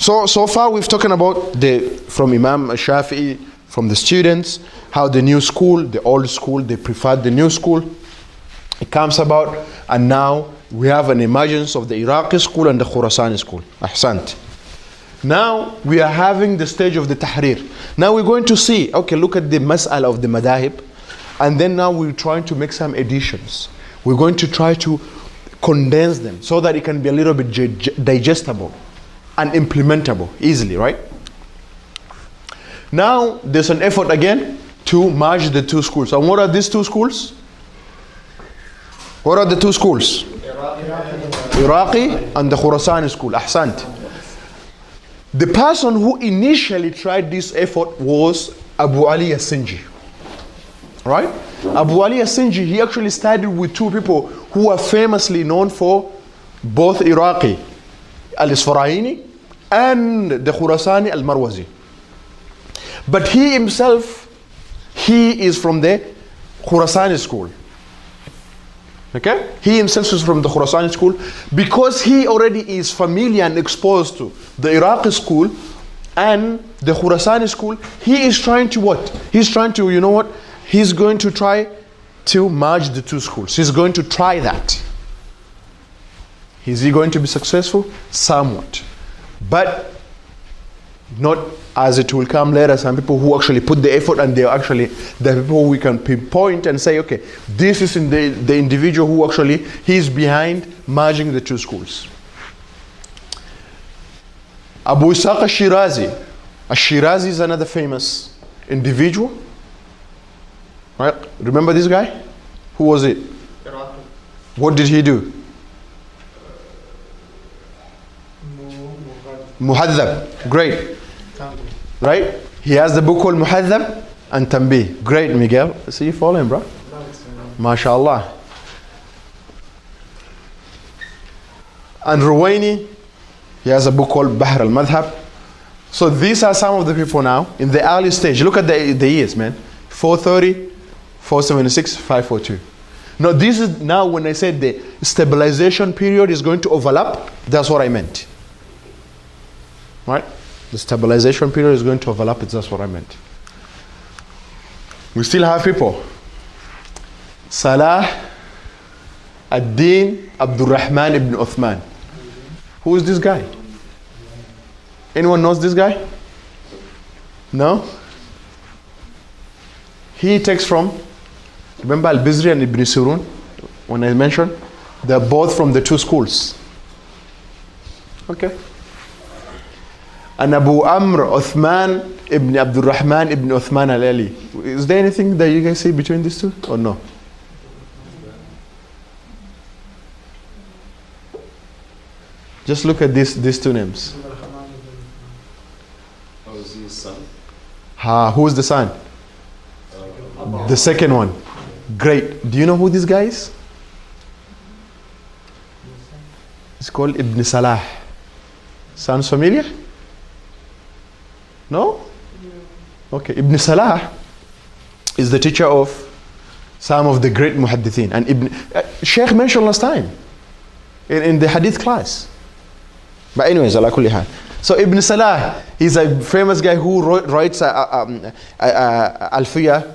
So far we've talking about from Imam Shafi'i, from the students, how the new school, the old school, they preferred the new school. It comes about, and now we have an emergence of the Iraqi school and the Khurasani school. Ahsant. Now we are having the stage of the Tahrir. Now we're going to see, okay, look at the mas'ala of the madahib, and then now we're trying to make some additions. We're going to try to condense them so that it can be a little bit digestible and implementable easily, right? Now there's an effort again to merge the two schools. And what are these two schools? What are the two schools? Iraqi and the Khurasani school. Ahsant. The person who initially tried this effort was Abu Ali as-Sinji. Right? Abu Ali as-Sinji, he actually studied with two people who are famously known for both Iraqi, al-Isfaraini, and the Khurasani al-Marwazi. But he himself, he is from the Khurasani school. Okay? He himself is from the Khurasani school because he already is familiar and exposed to the Iraqi school and the Khurasani school. He is trying to what? He's trying to, you know what? He's going to try to merge the two schools. He's going to try that. Is he going to be successful? Somewhat. But not as it will come later. Some people who actually put the effort, and they're actually the people who we can pinpoint and say, okay, this is in the individual who actually he's behind merging the two schools. Abu Ishaq al-Shirazi. Al-Shirazi is another famous individual. Right? Remember this guy? Who was it? What did he do? Muhaddab. Great. Right? He has the book called Muhaddab and Tanbih. Great, Miguel. See, you follow him, bro? MashaAllah. And Ruwaini, he has a book called Bahr al-Madhab. So these are some of the people now in the early stage. Look at the years, man. 430, 476, 542. Now this is now when I said the stabilization period is going to overlap, that's what I meant. Right? The stabilization period is going to overlap, that's what I meant. We still have people. Salah ad-Din Abdul Rahman ibn Uthman. Who is this guy? Anyone knows this guy? No? He takes from, remember Al-Bizri and Ibn Sirun, when I mentioned, they're both from the two schools. Okay. And Abu Amr Uthman ibn Abdul Rahman ibn Uthman al-Ali. Is there anything that you guys see between these two or no? Just look at these two names. Oh, is he his son? Who is the son? The second one. Great. Do you know who this guy is? It's called Ibn Salah. Sounds familiar? No? Okay. Ibn Salah is the teacher of some of the great muhaddithin. And Sheikh mentioned last time in the hadith class. But anyways, ala kulli hal. So Ibn Salah, he's a famous guy who writes Alfiya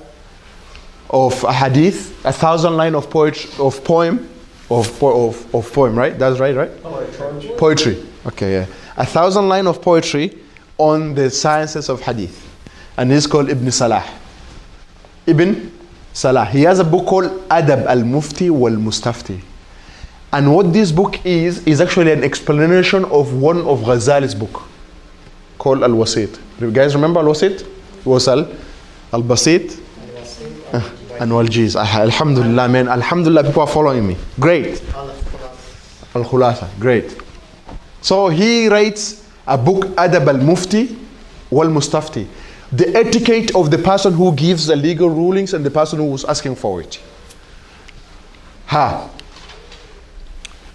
of a hadith, 1,000 line of poem, right? That's right? Poetry. Okay, yeah. 1,000 line of poetry on the sciences of hadith. And he's called Ibn Salah. Ibn Salah. He has a book called Adab al-Mufti wal-Mustafti. And what this book is actually an explanation of one of Ghazali's book called Al-Wasit. You guys remember Al-Wasit? It was Al-Basit and Wal-Jiz. Alhamdulillah, man. Alhamdulillah, people are following me. Great. Al-Khulasa. Great. So he writes a book, Adab al-Mufti wal-Mustafti. The etiquette of the person who gives the legal rulings and the person who was asking for it.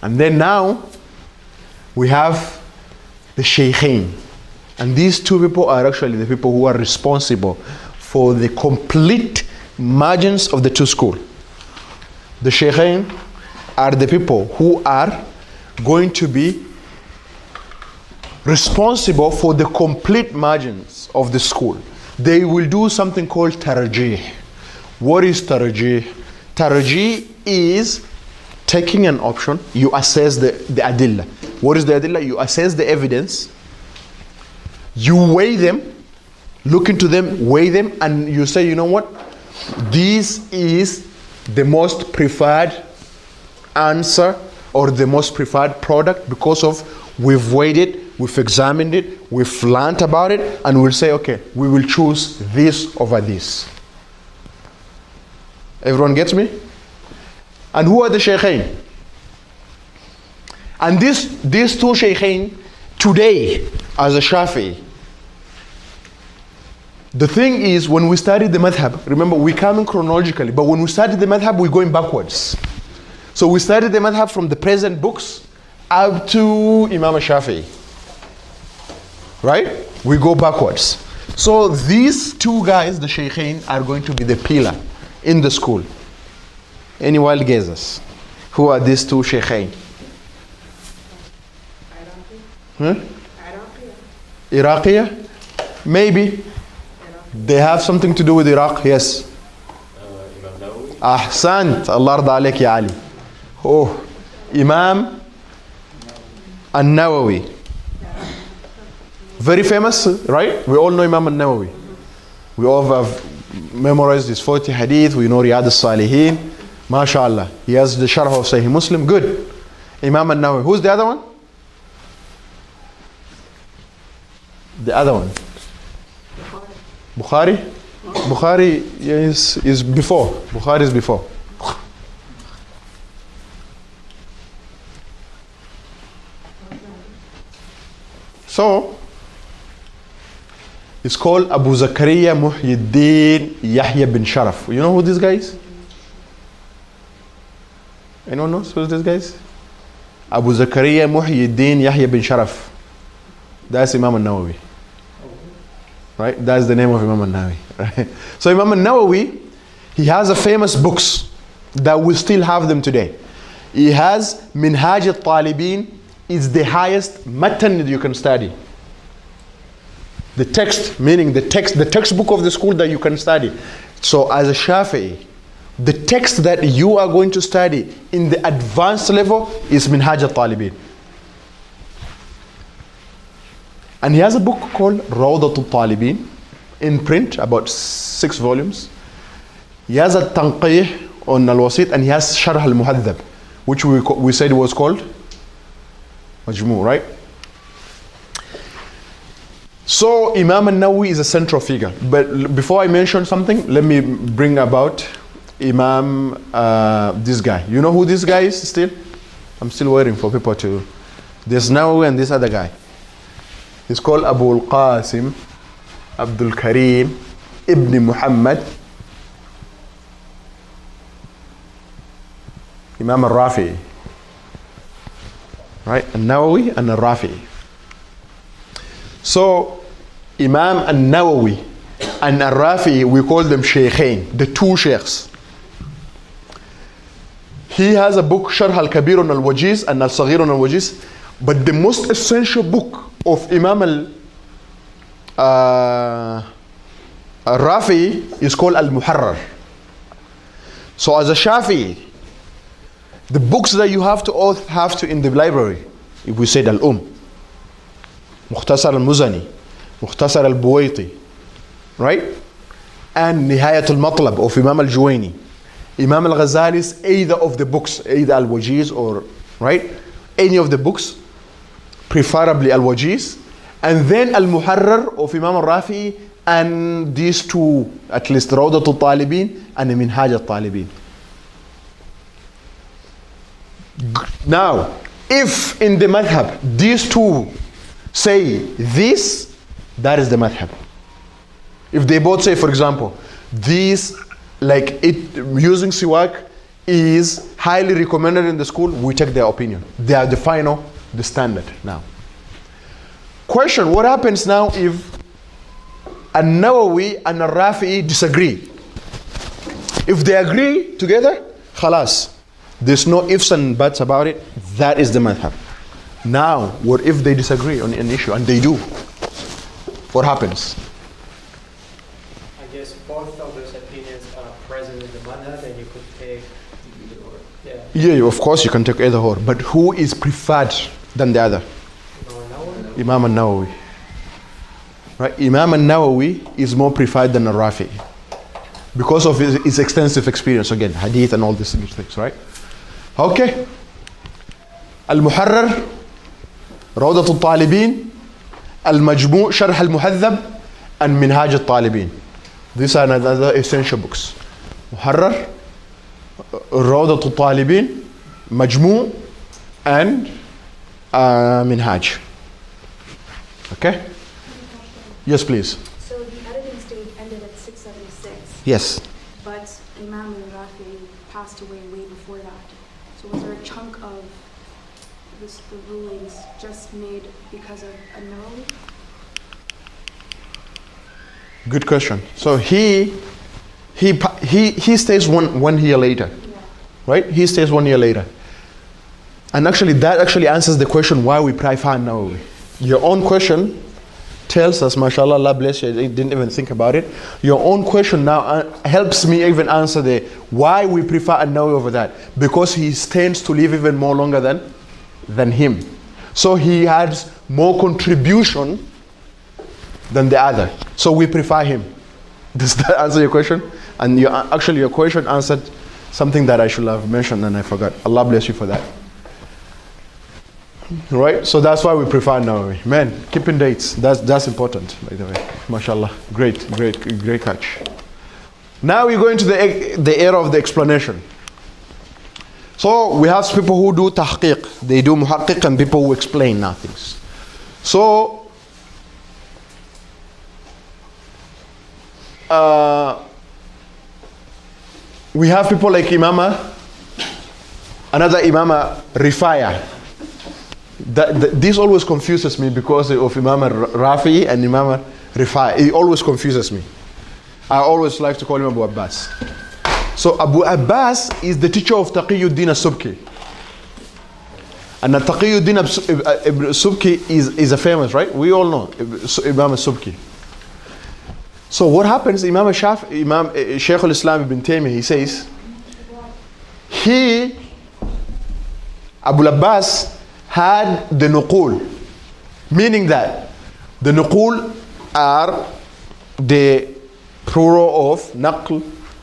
And then now we have the Shaykhain. And these two people are actually the people who are responsible for the complete margins of the two schools. The Shaykhain are the people who are going to be responsible for the complete margins of the school. They will do something called tarjih. What is tarjih? Tarjih is taking an option, you assess the adillah. What is the adillah? You assess the evidence, you weigh them, look into them, weigh them, and you say, you know what? This is the most preferred answer or the most preferred product because of we've weighed it, we've examined it, we've learned about it, and we'll say, okay, we will choose this over this. Everyone gets me? And who are the shaykhain? And these two shaykhain today as a Shafi'i. The thing is, when we study the madhab, remember we come in chronologically, but when we study the madhab, we're going backwards. So we study the madhab from the present books up to Imam Shafi'i. Right? We go backwards. So these two guys, the shaykhain, are going to be the pillar in the school. Any wild guesses? Who are these two shaykhain? Iraqiyah? Maybe. They have something to do with Iraq, yes. Imam Nawawi. Ahsant, Allah arda alayk ya Ali. Oh, Imam al-Nawawi. Very famous, right? We all know Imam al-Nawawi. We all have memorized his 40 hadith. We know Riyad al-Salihin. MashaAllah. He has the Sharh of Sahih Muslim. Good. Imam al-Nawawi. Who's the other one? The other one. Bukhari? Bukhari is before. Bukhari is before. So, it's called Abu Zakaria Muhyiddin Yahya bin Sharaf. You know who this guy is? Anyone knows who this guy is? Abu Zakaria Muhyiddin Yahya bin Sharaf. That's Imam al-Nawawi. Right? That's the name of Imam al-Nawawi. Right? So Imam al-Nawawi, he has a famous books that we still have them today. He has Minhaj al-Talibin. It's the highest matan that you can study. The text, meaning the textbook of the school that you can study. So as a Shafi'i, the text that you are going to study in the advanced level is Minhaj al-Talibin. And he has a book called Rawdat al-Talibin in print, about 6 volumes. He has a Tanqih on al-Wasit, and he has Sharh al-Muhaddab, which we said was called Majmu', right? So Imam al-Nawawi is a central figure. But before I mention something, let me bring about Imam, this guy. You know who this guy is still? I'm still waiting for people to. There's Nawawi and this other guy. He's called Abu al-Qasim Abdul Karim Ibn Muhammad Imam al-Rafi'i. Right? Al-Nawawi and al-Rafi'i. So Imam al-Nawawi and al-Rafi'i, we call them shaykhain, the two sheikhs. He has a book, Sharh al-Kabir on al-Wajiz and al-Saghir on al-Wajiz, but the most essential book of Imam al-Rafi'i is called al-Muharrar. So as a Shafi'i, the books that you have to in the library, if we said al-Mukhtasar al-Muzani, Mukhtasar al-Buwaiti, right? And Nihayat al-Matlab of Imam al-Juwayni. Imam al-Ghazali's either of the books, either al-Wajiz or, right? Any of the books, preferably al-Wajiz. And then al-Muharrar of Imam al-Rafi'i, and these two, at least Rawdat al-Talibin and Minhaj al-Talibin. Now, if in the madhab, these two say this, that is the madhab. If they both say, for example, this, like it, using siwak is highly recommended in the school, we take their opinion. They are the final, the standard now. Question, what happens now if An-Nawawi and Al-Rafi'i disagree? If they agree together, khalas. There's no ifs and buts about it. That is the madhab. Now, what if they disagree on an issue, and they do? What happens? I guess both of those opinions are present in the madhab, and you could take Yeah, of course you can take either or, but who is preferred than the other? Imam al-Nawawi. Right? Imam al-Nawawi is more preferred than al-Rafi'i because of his extensive experience, again, hadith and all these things, right? Okay. Al-Muharrar, Rawdat al-Talibin, Al-Majmu' Sharh al-Muhadhab, and Minhaj al-Talibin. These are another essential books. Muharrar, Rawdat al-Talibin, Majmu' and Minhaj. Okay? Yes, please. So the editing stage ended at 676. Yes. But Imam al-Rafi'i passed away way before that. So was there a chunk of the rulings just made because of a Nawawi? Good question. So he stays one year later, right? He stays 1 year later, and actually that actually answers the question why we prefer Nawawi. Your own question tells us, mashallah, Allah bless you, I didn't even think about it. Your own question now helps me even answer the why we prefer An-Nawawi over that, because he tends to live even more longer than him. So he has more contribution than the other. So we prefer him. Does that answer your question? And actually your question answered something that I should have mentioned and I forgot. Allah bless you for that. Right? So that's why we prefer Nawawi. Man, keeping dates, that's important, by the way. MashaAllah. Great catch. Now we go into the era of the explanation. So we have people who do tahqiq, they do muhaqqiq, and people who explain now things. So we have people like another Imam Rifaya. This always confuses me because of Imam Rafi'i and Imam Rifai. It always confuses me. I always like to call him Abu Abbas. So Abu Abbas is the teacher of Taqiyuddin al-Subki. And Taqiyuddin al-Subki is a famous, right? We all know Imam al-Subki. So what happens, Imam Shaykh al-Islam ibn Taymiyyah, he says, Abu Abbas had the nuqul, meaning that the nuqul are the plural of naql,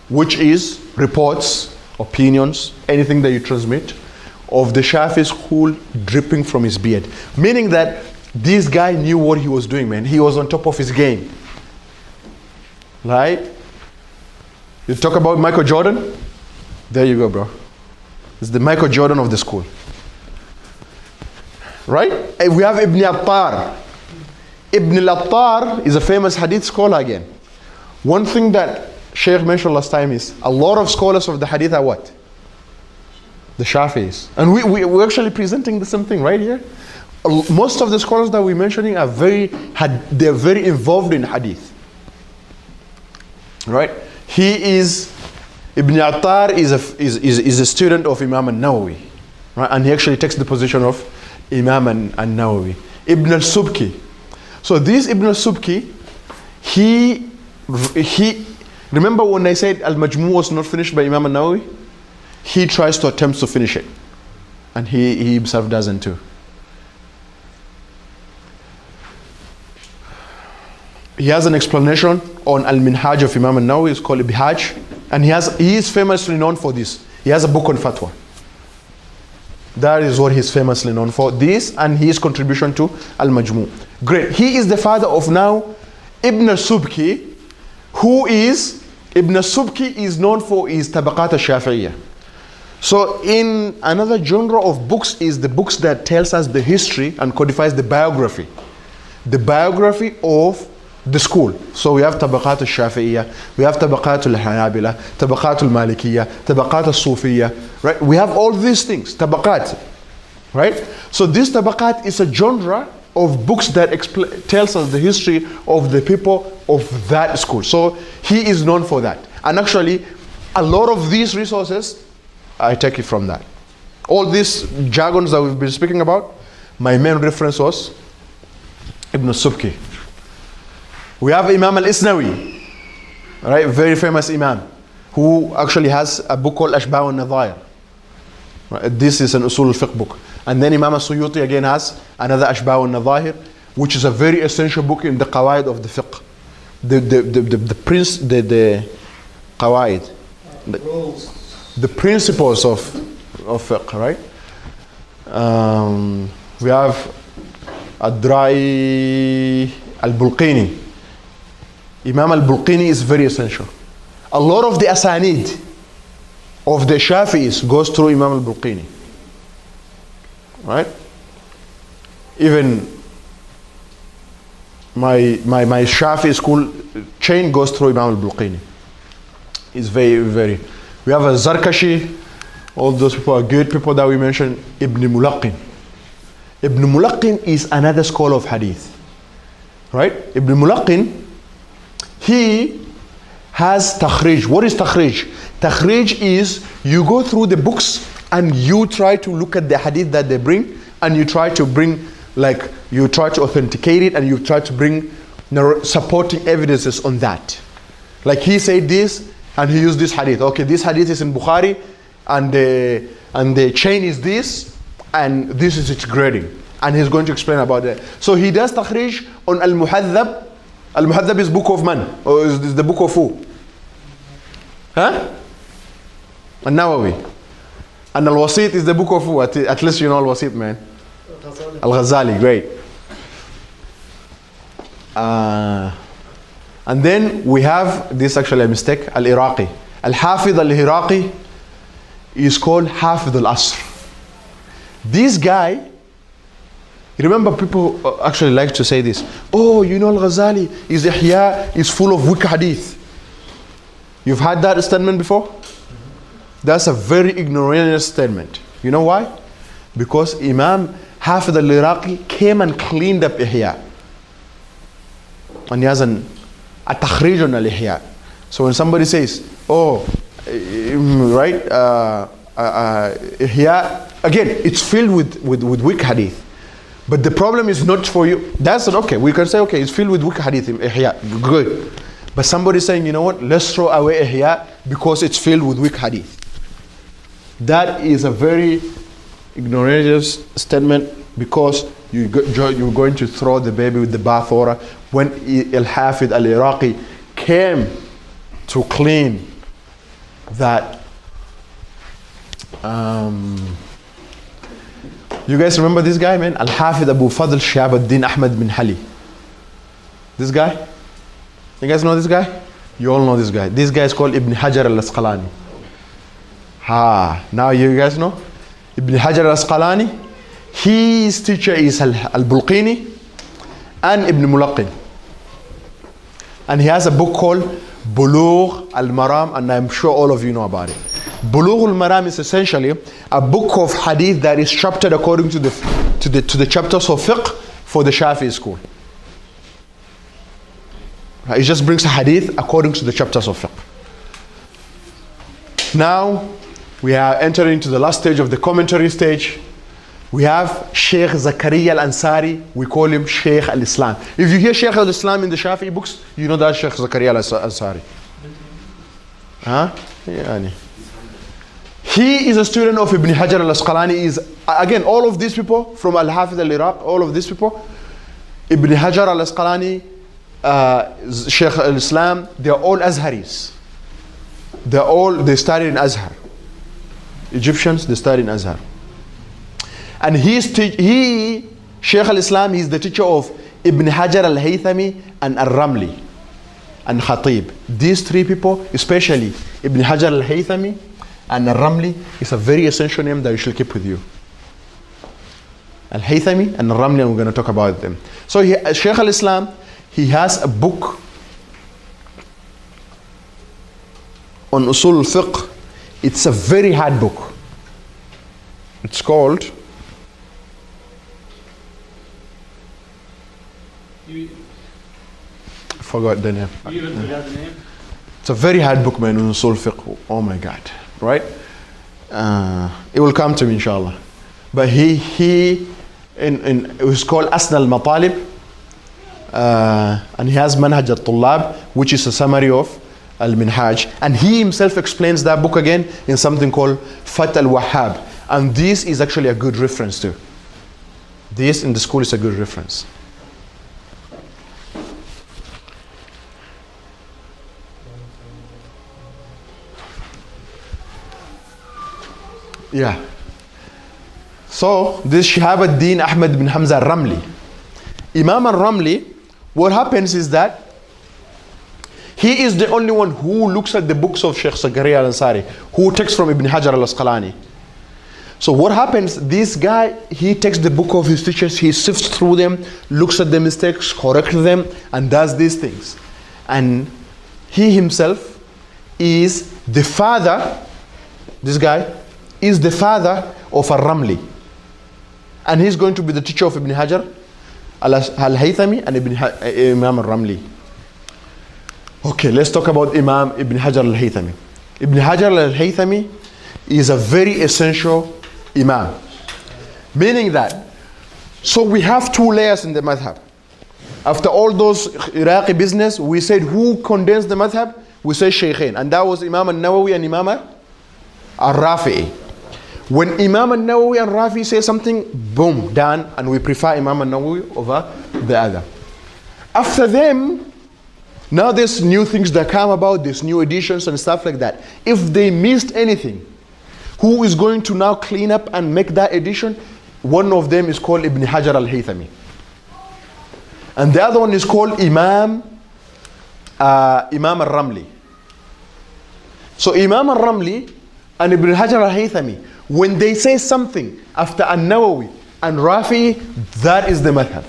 which is reports, opinions, anything that you transmit, of the Shafi'i school dripping from his beard. Meaning that this guy knew what he was doing, man. He was on top of his game. Right? You talk about Michael Jordan? There you go, bro. It's the Michael Jordan of the school. Right? And we have Ibn Attar. Ibn al-Attar is a famous hadith scholar again. One thing that Shaykh mentioned last time is a lot of scholars of the hadith are what? The Shafi'is. And we're actually presenting the same thing right here. Most of the scholars that we're mentioning are they're very involved in hadith. Right? Ibn Attar is a student of Imam al-Nawawi. Right? And he actually takes the position of Imam al-Nawawi. Ibn al-Subki. So this Ibn al-Subki, he remember when I said al-Majmu' was not finished by Imam al-Nawawi? He tries to attempt to finish it. And he himself doesn't too. He has an explanation on al-Minhaj of Imam al-Nawawi. It's called Ibhaj. And he is famously known for this. He has a book on fatwa. That is what he's famously known for. This and his contribution to Al-Majmu'. Great. He is the father of now Ibn al-Subki, Ibn al-Subki is known for his Tabaqat al-Shafi'iyah. So in another genre of books is the books that tells us the history and codifies the biography. The biography of the school. So we have Tabaqat al-Shafi'iyah, we have Tabaqat al-Hanabila, Tabaqat al-Malikiyah, Tabaqat al-Sufiyah, right? We have all these things, Tabaqat, right? So this Tabaqat is a genre of books that tells us the history of the people of that school. So he is known for that. And actually, a lot of these resources, I take it from that. All these jargons that we've been speaking about, my main reference was Ibn Subki. We have Imam al-Isnawi, right? Very famous Imam, who actually has a book called Ashbah al-Nadhair. Right? This is an Usul al-Fiqh book. And then Imam al-Suyuti again has another Ashbah al-Nadhair, which is a very essential book in the qawaid of the fiqh. The qawaid, the principles of fiqh, right? We have Idrīs al-Bulqīni. Imam al-Bulqīni is very essential. A lot of the asanid of the Shafi'is goes through Imam al-Bulqīni. Right? Even my Shafi'i school chain goes through Imam al-Bulqīni. It's very, very. We have a Zarkashi. All those people are good people that we mentioned. Ibn Mulaqin. Ibn Mulaqin is another scholar of hadith. Right? Ibn Mulaqin, he has takhrij. What is takhrij? Takhrij is you go through the books and you try to look at the hadith that they bring, and you try to bring, like, you try to authenticate it, and you try to bring supporting evidences on that. Like he said this, and he used this hadith. Okay, this hadith is in Bukhari, and the chain is this, and this is its grading. And he's going to explain about that. So he does takhrij on al-Muḥaddab. Al-Muḥaddab is book of man, or is the book of who? Huh? An-Nawawi. And al-Wasit is the book of who? At least you know al-Wasit, man. Al-Ghazali, great. And then we have, this is actually a mistake, al-Iraqi. Al-Hafidh al-Iraqi is called Hafidh al-Asr. This guy, you remember people actually like to say this. Oh, you know al-Ghazali is Ihya, is full of weak hadith. You've had that statement before? That's a very ignorant statement. You know why? Because Imam Hafidh al-Iraqi came and cleaned up Ihya. And he has a takhrij on al-Ihya. So when somebody says, oh, right, Ihya, again, it's filled with weak hadith. But the problem is not for you. That's okay. We can say, okay, it's filled with weak hadith in Ihya. Good. But somebody saying, you know what, let's throw away Ihya because it's filled with weak hadith. That is a very ignorant statement, because you're going to throw the baby with the bathwater. When al-Hafidh al-Iraqi came to clean that, you guys remember this guy, man? Al-Hafidh Abu Fadl Shihab ad-Din Ahmad bin Hali. This guy? You guys know this guy? You all know this guy. This guy is called Ibn Hajar al-Asqalani. Now you guys know? Ibn Hajar al-Asqalani, his teacher is al-Bulqīni and Ibn Mulaqin. And he has a book called Bulugh al-Maram, and I'm sure all of you know about it. Bulugh al-Maram is essentially a book of hadith that is chaptered according to the chapters of fiqh for the Shafi'i school. It just brings a hadith according to the chapters of fiqh. Now we are entering into the last stage of the commentary stage. We have Sheikh Zakaria al-Ansari. We call him Sheikh al-Islam. If you hear Sheikh al-Islam in the Shafi'i books, you know that Sheikh Zakaria al-Ansari. Yeah. He is a student of Ibn Hajar al-Asqalani. Is again, all of these people from Al-Hafidh al-Iraq, all of these people, Ibn Hajar al-Asqalani, Sheikh al-Islam, they are all Azharis. They studied in Azhar. Egyptians, they studied in Azhar. And Sheikh al-Islam, he is the teacher of Ibn Hajar al-Haythami and al-Ramli and Khatib. These three people, especially Ibn Hajar al-Haythami and al-Ramli, is a very essential name that you should keep with you. Al-Haythami and al-Ramli, and we're going to talk about them. So Sheikh al-Islam, he has a book on Usul al-Fiqh. It's a very hard book. It's called I forgot the name. You even forgot the name? It's a very hard book, man, on Usul Fiqh. Oh my God, right? It will come to me, inshallah. But he it's called Asna al-Matalib, and he has Manhaj al-Tullab, which is a summary of al-Minhaj, and he himself explains that book again in something called Fat al-Wahhab, and this is actually a good reference too. This in the school is a good reference. Yeah. So this Shihab ad-Din Ahmad bin Hamza al-Ramli. Imam al-Ramli, what happens is that he is the only one who looks at the books of Sheikh Zakaria al-Ansari, who takes from Ibn Hajar al-Asqalani. So what happens, this guy, he takes the book of his teachers, he sifts through them, looks at the mistakes, corrects them, and does these things. And he himself is the father, this guy, is the father of al-Ramli. And he's going to be the teacher of Ibn Hajar al-Haythami and Imam al-Ramli. Okay, let's talk about Imam Ibn Hajar al-Haythami. Ibn Hajar al-Haythami is a very essential Imam. Meaning that, so we have two layers in the madhab. After all those Iraqi business, we said who condensed the madhab? We say Shaykhain. And that was Imam al-Nawawi and Imam al-Rafi'i. When Imam al-Nawawi and Rafi say something, boom, done, and we prefer Imam al-Nawawi over the other. After them, now there's new things that come about, there's new editions and stuff like that. If they missed anything, who is going to now clean up and make that edition? One of them is called Ibn Hajar al-Haythami. And the other one is called Imam al-Ramli. So Imam al-Ramli and Ibn Hajar al-Haythami, when they say something after al-Nawawi and Rafi, that is the madhab.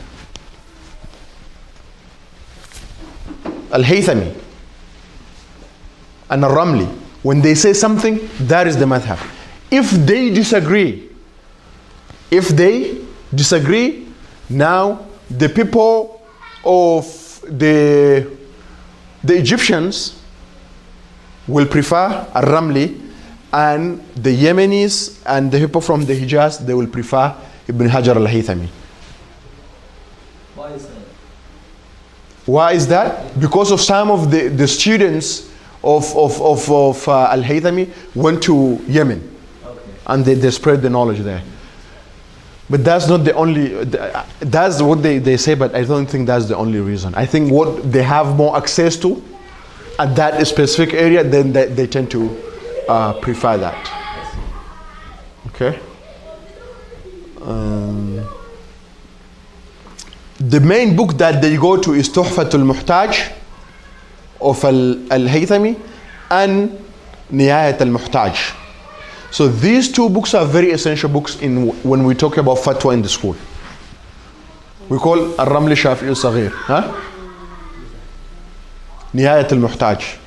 Al-Haythami and al-Ramli, when they say something, that is the madhab. If they disagree, now the people of the Egyptians will prefer al-Ramli, and the Yemenis and the people from the Hijaz, they will prefer Ibn Hajar al-Haythami. Why is that? Why is that? Because of some of the students of al-Haythami went to Yemen. Okay. And they spread the knowledge there. But that's not the only, that's what they say, but I don't think that's the only reason. I think what they have more access to at that specific area, then they tend to prefer that. Okay? The main book that they go to is Tuhfatul Muhtaj of al-Haythami and Nihayat al-Muhtaj. So these two books are very essential books when we talk about fatwa in the school. We call al-Ramli Shafi'ī Saghir. Nihayat al-Muhtaj.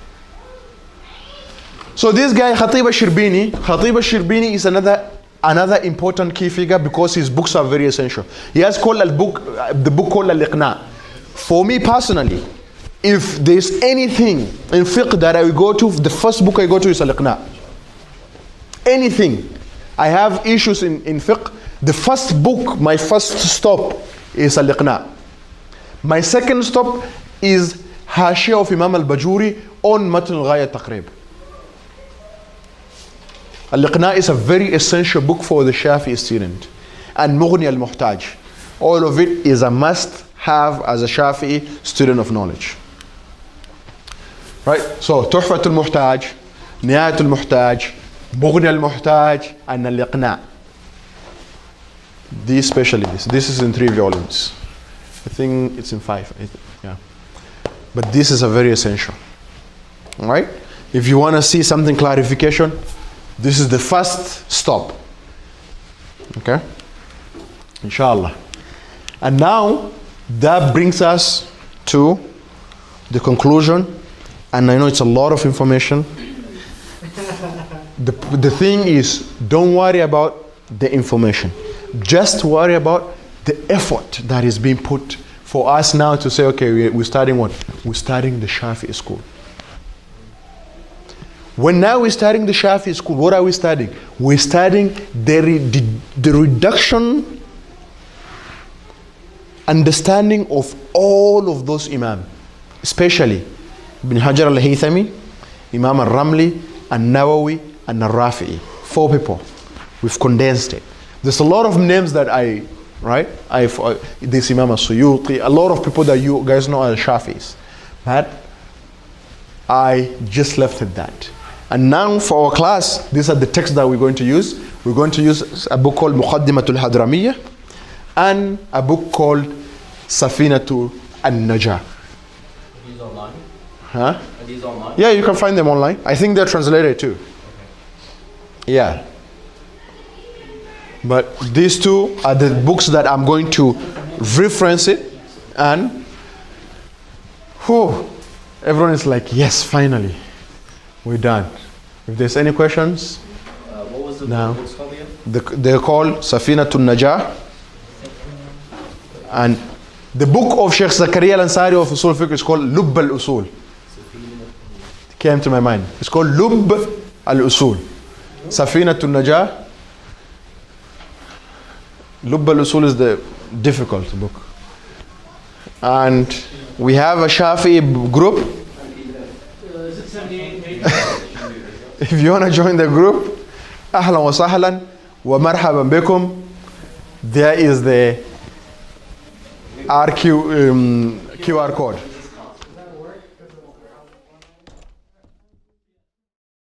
So this guy, Khatib al-Shirbini is another important key figure because his books are very essential. He has called the book called al-Iqna'. For me personally, if there's anything in fiqh that I will go to, the first book I go to is al-Iqna'. Anything. I have issues in fiqh. The first book, my first stop is al-Iqna'. My second stop is Hashiyah of Imam al-Bajuri on Matn al-Ghaya Taqrib. Al-Iqna' is a very essential book for the Shafi'i student. And Mughni al-Muhtaj. All of it is a must have as a Shafi'i student of knowledge. Right? So, Tuhfat al-Muhtaj, Nihayat al-Muhtaj, Mughni al-Muhtaj, and al-Iqna'. These especially, this is in 3 volumes. I think it's in 5. Yeah. But this is a very essential. Alright? If you want to see something clarification, this is the first stop. Okay? Inshallah. And now, that brings us to the conclusion. And I know it's a lot of information. The thing is, don't worry about the information. Just worry about the effort that is being put for us now to say, okay, we're starting what? We're starting the Shafi'i school. When now we're starting the Shafi'i school, what are we studying? We're studying the reduction understanding of all of those Imam, especially Ibn Hajar al-Haythami, Imam al-Ramli, al-Nawawi, and al-Rafi'i. 4 people. We've condensed it. There's a lot of names that this Imam al-Suyuti, a lot of people that you guys know are Shafi'is. But I just left it that. And now for our class, these are the texts that we're going to use. We're going to use a book called Muqaddimat al-Ḥaḍramīyah and a book called Safīnat al-najāh. Are these online? Huh? Are these online? Yeah, you can find them online. I think they're translated too. Okay. Yeah. But these 2 are the books that I'm going to reference it, and everyone is like, yes, finally, we're done. If there's any questions, What was the now books called again? they're called Safīnat al-najāh, and the book of Sheikh Zakaria al-Ansari of Usul Fiqh is called Lubb al-Usul. It came to my mind. It's called Lubb al-Usul. Safīnat al-najāh. Lubb al-Usul is the difficult book. And we have a Shafi'i group. If you want to join the group, ahlan wa sahlan wa marhaban bikum. There is the QR code.